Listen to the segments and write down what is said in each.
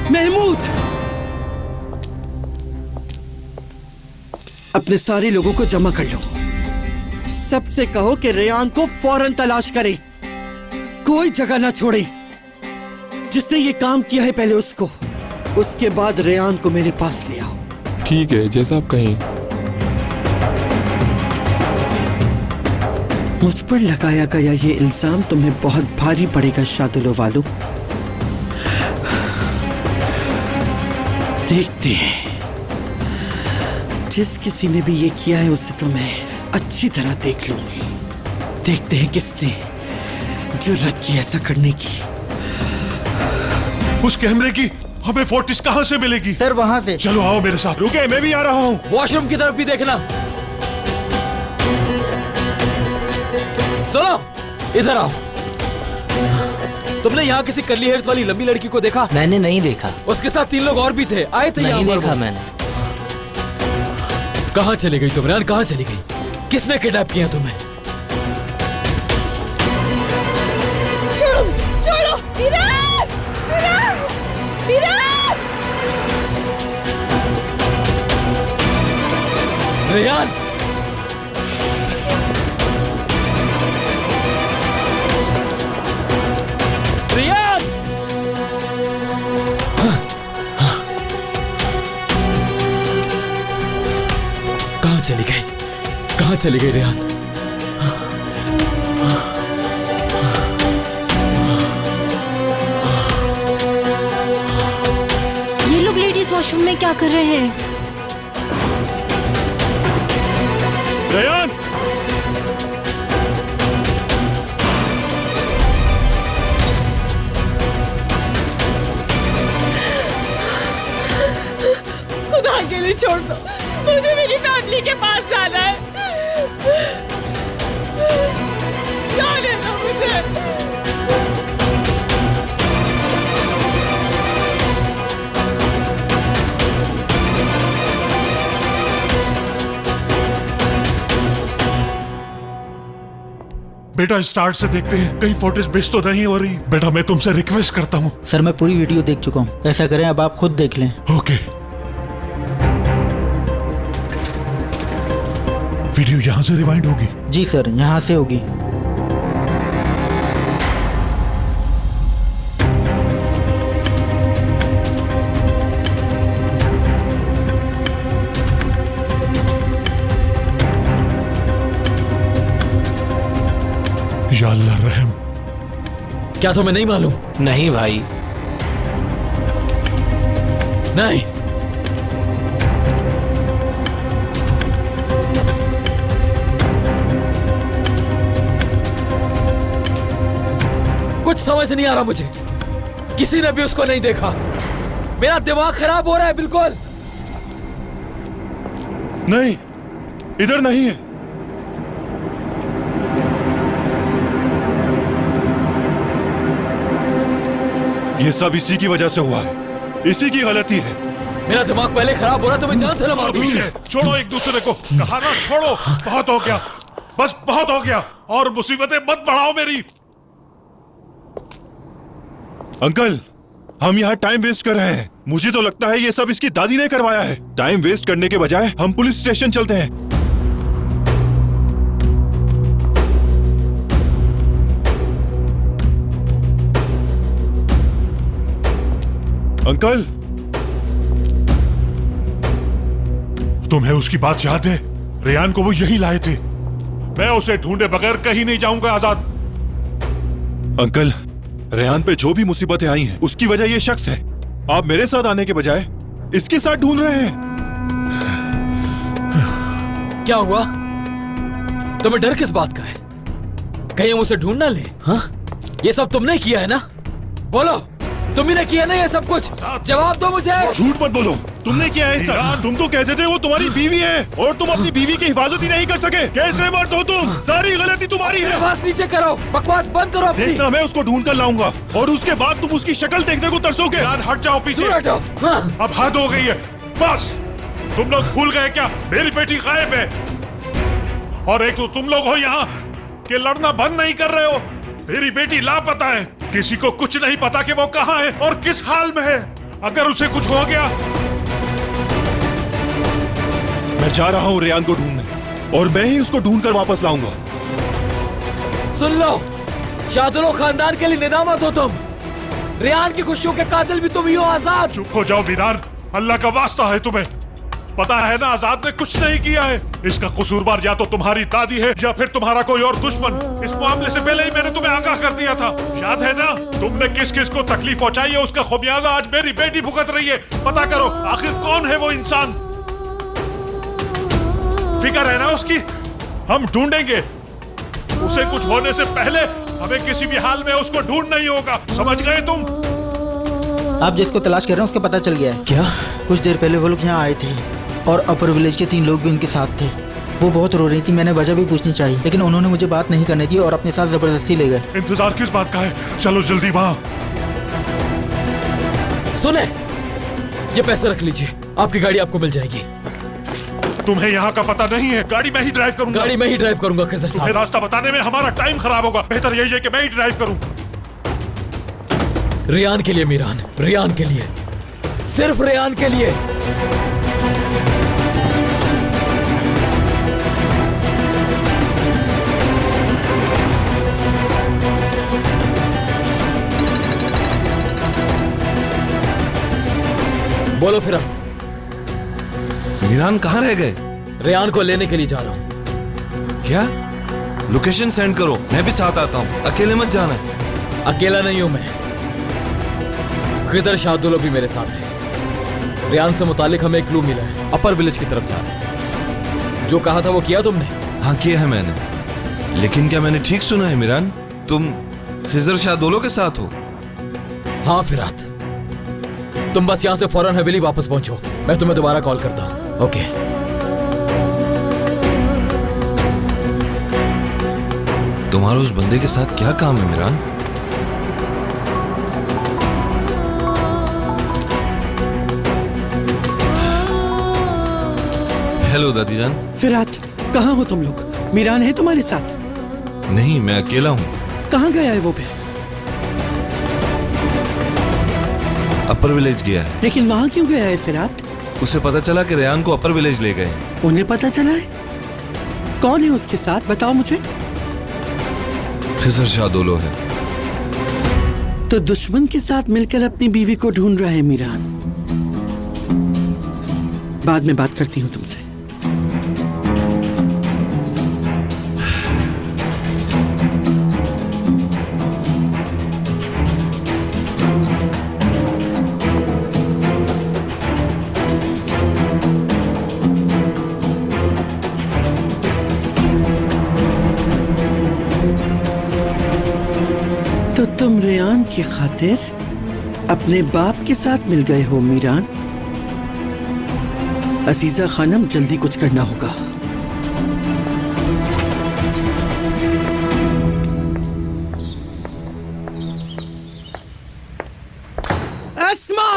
महमूद, अपने सारे लोगों को जमा कर लो। सबसे कहो कि रेयान को फौरन तलाश करे, कोई जगह ना छोड़े। जिसने ये काम किया है पहले उसको, उसके बाद रेयान को मेरे पास ले आओ। ठीक है, जैसा आप कहें। मुझ पर लगाया गया ये इल्जाम तुम्हें बहुत भारी पड़ेगा शादुलो वालों। देखते हैं, जिस किसी ने भी ये किया है उसे तो मैं अच्छी तरह देख लूंगी। देखते हैं किसने जुर्रत की ऐसा करने की। उस कैमरे की हमें फोर्टिस कहां से मिलेगी? सर वहां से। चलो आओ मेरे साथ। रुके, मैं भी आ रहा हूँ। वॉशरूम की तरफ भी देखना। सुनो, इधर आओ। तुमने यहाँ किसी कर्ली हेयर्स वाली लंबी लड़की को देखा? मैंने नहीं देखा। उसके साथ 3 लोग और भी थे, आए थे यहाँ नहीं पर। देखा मैंने। कहाँ चली गई तुम रेयान? कहाँ चली गई? किसने किडनैप किया तुम्हें? छोड़ो, छोड़ो, विराट, विराट, विराट! रेयान, रेयान! कहाँ चली गई? कहाँ चली गई रेयान? ये लोग लेडीज वॉशरूम में क्या कर रहे हैं? रेयान! खुदा के लिए छोड़ दो, मुझे मेरी फैमिली के पास जाना है। जाने दो मुझे। बेटा स्टार्ट से देखते हैं कहीं फोर्टिस मिस तो नहीं हो रही। बेटा मैं तुमसे रिक्वेस्ट करता हूँ। सर मैं पूरी वीडियो देख चुका हूँ। ऐसा करें अब आप खुद देख लें। ओके। वीडियो यहाँ से रिवाइंड होगी? जी सर, यहाँ से होगी। या अल्लाह रहम। क्या तुम्हें नहीं मालूम? नहीं भाई। नहीं। कुछ समझ नहीं आ रहा मुझे। किसी ने भी उसको नहीं देखा। मेरा दिमाग खराब हो रहा है बिल्कुल। नहीं, इधर नहीं है। ये सब इसी की वजह से हुआ है, इसी की गलती है। मेरा दिमाग पहले खराब हो रहा तो मैं जान से लगा दूंगी। छोड़ो एक दूसरे को, कहा ना छोड़ो। बहुत हो गया, बस बहुत हो गया। और मुसीबतें मत बढ़ाओ मेरी। अंकल, हम यहाँ टाइम वेस्ट कर रहे हैं। मुझे तो लगता है ये सब इसकी दादी ने करवाया है। टाइम वेस्ट करने के बजाय हम पुलिस स्टेशन चलते हैं। अंकल, तुम्हें उसकी बात याद है? रेयान को वो यहीं लाए थे। मैं उसे ढूंढे बगैर कहीं नहीं जाऊंगा आजाद। अंकल, रेयान पे जो भी मुसीबतें आई हैं, उसकी वजह ये शख्स है। आप मेरे साथ आने के बजाय इसके साथ ढूंढ रहे हैं। क्या हुआ? तुम्हें डर किस बात का है? कहीं हम उसे ढूंढ ना ले? हाँ? ये सब तुमने किया है ना? बोलो, तुमने किया ना ये सब कुछ? जवाब दो मुझे। झूठ मत बोलो, तुमने किया है सब। तुम तो कहते थे वो तुम्हारी बीवी है और तुम अपनी बीवी की हिफाजत ही नहीं कर सके। कैसे मर्द हो तुम? सारी गलती तुम्हारी है। बकवास नीचे करो, बकवास बंद करो अपनी। देखना, मैं उसको ढूंढ कर लाऊंगा और उसके बाद तुम उसकी शक्ल देखने को तरसोगे। हट जाओ पीछे। दूर हटो। हाँ। अब हद हो गई है, बस। तुम लोग भूल गए क्या मेरी बेटी गायब है? और एक तो तुम लोग हो यहाँ कि लड़ना बंद नहीं कर रहे हो। मेरी बेटी लापता है। किसी को कुछ नहीं पता कि वो कहाँ है और किस हाल में है। अगर उसे कुछ हो गया। मैं जा रहा हूं रेयान को ढूंढने और मैं ही उसको ढूंढकर वापस लाऊंगा। सुन लो, शादुलो खानदान के लिए निदामत हो तुम। रेयान की खुशियों के कातिल भी तुम ही हो आजाद। चुप हो जाओ मीरान, अल्लाह का वास्ता है तुम्हें। पता है ना आजाद ने कुछ नहीं किया है। इसका कसूरवार या तो तुम्हारी दादी है या फिर तुम्हारा कोई और दुश्मन। इस मामले से पहले ही मैंने तुम्हें आगाह कर दिया था, याद है ना? तुमने किस किस को तकलीफ पहुंचाई है उसका खुमियाजा आज मेरी बेटी भुगत रही है। पता करो आखिर कौन है वो इंसान। फिक्र है ना उसकी? हम ढूंढेंगे। उसे कुछ होने से पहले हमें किसी भी हाल में उसको ढूंढना ही होगा, समझ गए तुम? आप जिसको तलाश कर रहे हैं उसका पता चल गया है। क्या? कुछ देर पहले वो लोग यहाँ आए थे और अपर विलेज के 3 लोग भी उनके साथ थे। वो बहुत रो रही थी, मैंने वजह भी पूछनी चाहिए लेकिन उन्होंने मुझे बात नहीं करने दी और अपने साथ जबरदस्ती ले गए। इंतजार किस बात का है? चलो जल्दी वहाँ। सुने, ये पैसे रख लीजिए, आपकी गाड़ी आपको मिल जाएगी। तुम्हें यहाँ का पता नहीं है? गाड़ी मैं ही ड्राइव करूंगा। गाड़ी मैं ही ड्राइव करूंगा खिजर तुम्हें साहब। रास्ता बताने में हमारा टाइम खराब होगा। बेहतर यही है कि मैं ही ड्राइव करूं। रेयान के लिए मीरान, रेयान के लिए, सिर्फ रेयान के लिए। बोलो फिरात। मीरान कहाँ रह गए? रेयान को लेने के लिए जा रहा हूं। क्या? लोकेशन सेंड करो, मैं भी साथ आता हूँ। अकेले मत जाना। अकेला नहीं हूं मैं, खिदर शादुलो भी मेरे साथ है। रेयान से मुतालिक हमें एक क्लू मिला है, अपर विलेज की तरफ जा रहा है। जो कहा था वो किया तुमने? हाँ किया है मैंने, लेकिन क्या मैंने ठीक सुना है मीरान? तुम खिजर शादोलो के साथ हो? हाँ फिरात, तुम बस यहाँ से फौरन हवेली वापस पहुंचो, मैं तुम्हें दोबारा कॉल करता हूँ। ओके। तुम्हारा उस बंदे के साथ क्या काम है मीरान? हेलो दादी जान। फिरात, कहाँ हो तुम लोग? मीरान है तुम्हारे साथ? नहीं, मैं अकेला हूँ। कहाँ गया है वो फिर? अपर विलेज गया है। लेकिन वहाँ क्यों गया है फिरात? उसे पता चला कि रेयान को अपर विलेज ले गए। उन्हें पता चला है? कौन है उसके साथ, बताओ मुझे। खिजर शादोलो है। तो दुश्मन के साथ मिलकर अपनी बीवी को ढूंढ रहा है मीरान। बाद में बात करती हूँ तुमसे। तो तुम रेयान की खातिर अपने बाप के साथ मिल गए हो मीरान? अजीजा खानम, जल्दी कुछ करना होगा। अस्मा!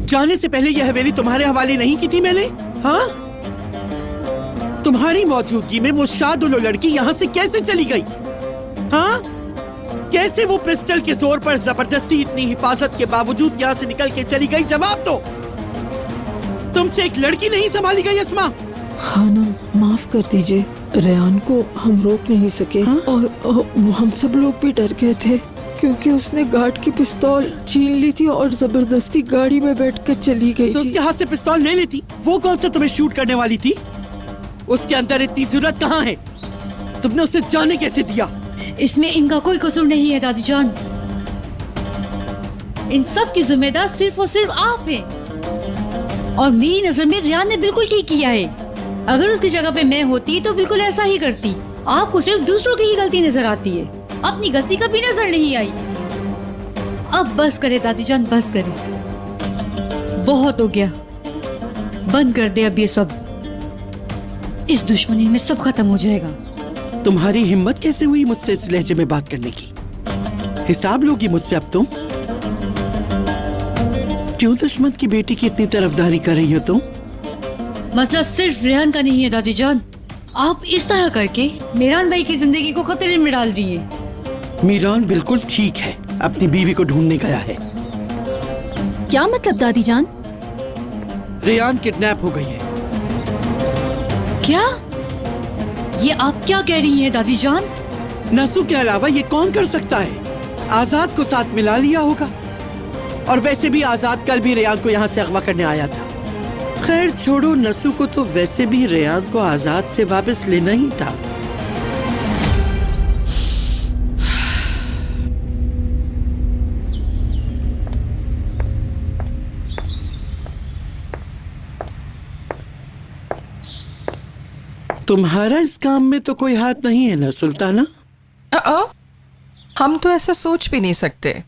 जाने से पहले यह हवेली तुम्हारे हवाले नहीं की थी मैंने? हाँ? तुम्हारी मौजूदगी में वो शादुलो लड़की यहाँ से कैसे चली गई? हाँ? कैसे वो पिस्टल के जोर पर जबरदस्ती इतनी हिफाजत के बावजूद यहाँ से निकल के चली गई? जवाब दो। तुमसे एक लड़की नहीं संभाली गई अस्मा? खानम, माफ कर दीजिए, रेयान को हम रोक नहीं सके। हाँ? और वो हम सब लोग भी डर गए थे क्योंकि उसने गार्ड की पिस्तौल छीन ली थी और जबरदस्ती गाड़ी में बैठकर चली गई तो थी। उसके हाथ से पिस्तौल ले लेती। वो कौन सा तुम्हें शूट करने वाली थी? उसके अंदर इतनी जुर्रत कहाँ है? तुमने उसे जाने कैसे दिया? इसमें इनका कोई कसूर नहीं है दादी जान। इन सब की जिम्मेदार सिर्फ और सिर्फ आप हैं। और मेरी नजर में रेयान ने बिल्कुल ठीक किया है। अगर उसकी जगह पे मैं होती तो बिल्कुल ऐसा ही करती। आपको सिर्फ दूसरों की ही गलती नजर आती है, अपनी गलती कभी नजर नहीं आई। अब बस करे दादी जान, बस करे। बहुत हो गया, बंद कर दे अब ये सब। इस दुश्मनी में सब खत्म हो जाएगा। तुम्हारी हिम्मत कैसे हुई मुझसे इस लहजे में बात करने की? हिसाब लोगी मुझसे अब तुम? क्यों दुश्मन की बेटी की इतनी तरफदारी कर रही हो तुम? मसला सिर्फ रेहान का नहीं है दादी जान, आप इस तरह करके मीरान भाई की जिंदगी को खतरे में डाल रही हैं। मीरान बिल्कुल ठीक है, अपनी बीवी को ढूंढने गया है। क्या मतलब दादी जान? रेयान किडनैप हो गई है। क्या? ये आप क्या कह रही हैं दादी जान? नसू के अलावा ये कौन कर सकता है? आजाद को साथ मिला लिया होगा। और वैसे भी आजाद कल भी रेयान को यहाँ से अगवा करने आया था। खैर छोड़ो, नसू को तो वैसे भी रेयान को आजाद से वापस लेना ही था। तुम्हारा इस काम में तो कोई हाथ नहीं है ना सुल्ताना? हम तो ऐसा सोच भी नहीं सकते।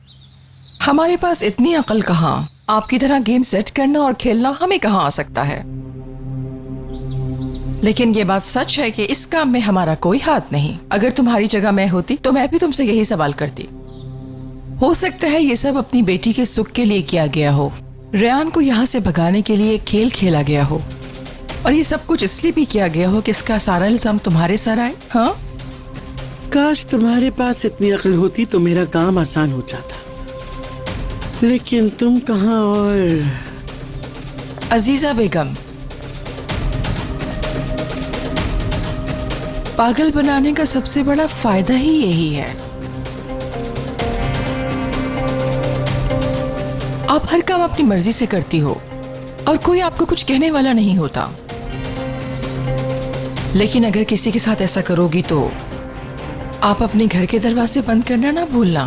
हमारे पास इतनी अकल कहाँ। आपकी तरह गेम सेट करना और खेलना हमें कहाँ आ सकता है। लेकिन ये बात सच है कि इस काम में हमारा कोई हाथ नहीं। अगर तुम्हारी जगह मैं होती तो मैं भी तुमसे यही सवाल करती। हो सकता है ये सब अपनी बेटी के सुख के लिए किया गया हो, रेयान को यहाँ से भगाने के लिए खेल खेला गया हो, और ये सब कुछ इसलिए भी किया गया हो कि इसका सारा इल्जाम तुम्हारे सर आए। हाँ, काश तुम्हारे पास इतनी अक्ल होती तो मेरा काम आसान हो जाता, लेकिन तुम कहाँ। और अजीजा बेगम, पागल बनाने का सबसे बड़ा फायदा ही यही है। आप हर काम अपनी मर्जी से करती हो और कोई आपको कुछ कहने वाला नहीं होता। लेकिन अगर किसी के साथ ऐसा करोगी तो आप अपने घर के दरवाजे बंद करना ना भूलना,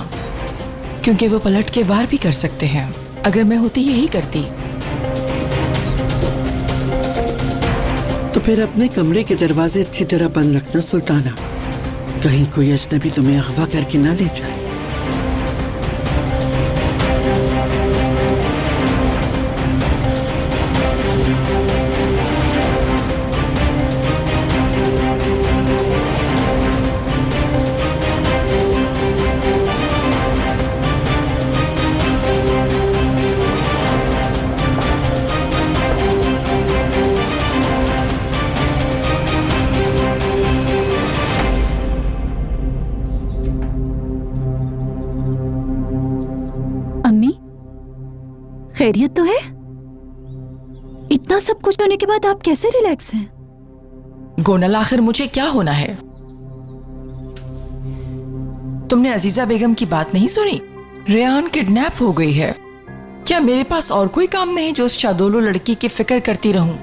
क्योंकि वो पलट के वार भी कर सकते हैं। अगर मैं होती यही करती। तो फिर अपने कमरे के दरवाजे अच्छी तरह बंद रखना सुल्ताना, कहीं कोई अजनबी तुम्हें अगवा करके ना ले जाए। खैरियत तो है? इतना सब कुछ होने के बाद आप कैसे रिलैक्स हैं? गोनल, आखिर मुझे क्या होना है? तुमने अजीजा बेगम की बात नहीं सुनी? रेयान किडनैप हो गई है। क्या मेरे पास और कोई काम नहीं जो उस शादोलो लड़की की फिक्र करती रहूं?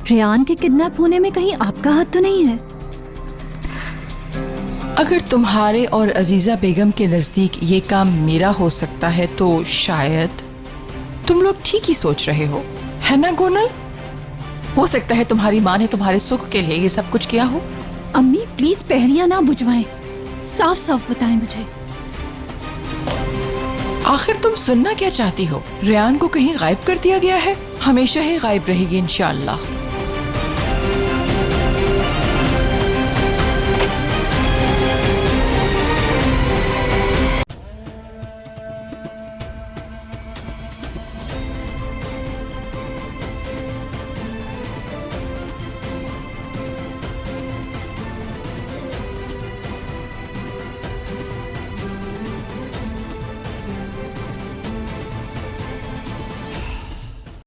रेयान के किडनैप होने में कहीं आपका हाथ तो नहीं है? अगर तुम्हारे और अजीजा बेगम के नजदीक ये काम मेरा हो सकता है तो शायद तुम लोग ठीक ही सोच रहे हो, है ना गोनल? हो सकता है तुम्हारी माँ ने तुम्हारे सुख के लिए ये सब कुछ किया हो। अम्मी प्लीज पहरियां ना बुझवाएं, साफ साफ बताएं मुझे। आखिर तुम सुनना क्या चाहती हो? रेयान को कहीं गायब कर दिया गया है? हमेशा ही गायब रहेगी इंशाअल्लाह।